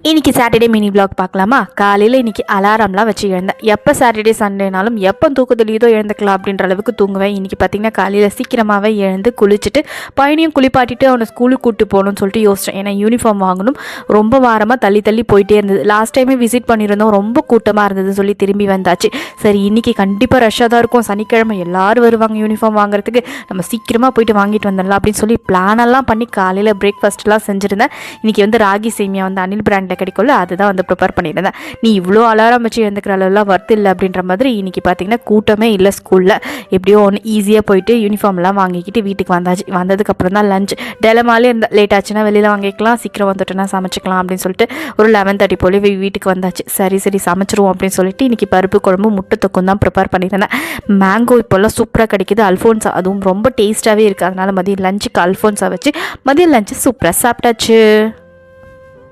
இன்றைக்கி Saturday mini vlog பார்க்கலாமா. காலையில் இன்றைக்கி அலாரம்லாம் வச்சு எழுந்தேன். எப்போ சாட்டர்டே சண்டேனாலும் எப்போ தூக்கத்துலேயோ எழுந்துக்கலாம் அப்படின்ற அளவுக்கு தூங்குவேன். இன்றைக்கி பார்த்திங்கன்னா காலையில் சீக்கிரமாகவே எழுந்து குளிச்சுட்டு பையனையும் குளிப்பாட்டிட்டு அவனை ஸ்கூலுக்கு கூப்பிட்டு போகணும்னு சொல்லிட்டு யோசித்தேன். ஏன்னா யூனிஃபார்ம் வாங்கணும். ரொம்ப வாரமாக தள்ளி போயிட்டே இருந்தது. லாஸ்ட் டைமே விசிட் பண்ணியிருந்தோம், ரொம்ப கூட்டமாக இருந்தது சொல்லி திரும்பி வந்தாச்சு. சரி இன்றைக்கி கண்டிப்பாக ரஷ்ஷாக தான் இருக்கும், சனிக்கிழமை எல்லோரும் வருவாங்க யூனிஃபார்ம் வாங்குறதுக்கு, நம்ம சீக்கிரமாக போயிட்டு வாங்கிட்டு வந்துடலாம் அப்படின்னு சொல்லி பிளானெல்லாம் பண்ணி காலையில் பிரேக்ஃபாஸ்ட்லாம் செஞ்சுருந்தேன். இன்றைக்கி வந்து ராகி சேமியா வந்து அனில் பிராண்டில் கிடைக்கும்ல, அதுதான் வந்து ப்ரிப்பேர் பண்ணியிருந்தேன். நீ இவ்வளோ அலாரம் வச்சு எழுந்துக்கிற அளவுலாம் ஒர்த் இல்லை அப்படின்ற மாதிரி இன்றைக்கி பார்த்திங்கன்னா கூட்டமே இல்லை ஸ்கூலில். எப்படியோ ஒன்று ஈஸியாக போயிட்டு யூனிஃபார்ம்லாம் வாங்கிக்கிட்டு வீட்டுக்கு வந்தாச்சு. வந்ததுக்கப்புறம் தான் லஞ்ச் டெலமாலே இருந்தால் லேட் ஆச்சுன்னா வெளியில் வாங்கிக்கலாம், சீக்கிரம் வந்துட்டோன்னா சமைச்சிக்கலாம் அப்படின்னு சொல்லிட்டு ஒரு 11:30 போல வீட்டுக்கு வந்தாச்சு. சரி சமைச்சிருவோம் அப்படின்னு சொல்லிட்டு இன்றைக்கி பருப்பு குழம்பு முட்டை தொக்கும் தான் ப்ரிப்பேர் பண்ணியிருந்தேன். மேங்கோ இப்போல்லாம் சூப்பராக கிடைக்கிது, அல்ஃபோன்ஸா, அதுவும் ரொம்ப டேஸ்ட்டாகவே இருக்குது. அதனால் மதியம் லஞ்சுக்கு அல்ஃபோன்ஸா வச்சு மதியம் லஞ்சு சூப்பராக சாப்பிட்டாச்சு.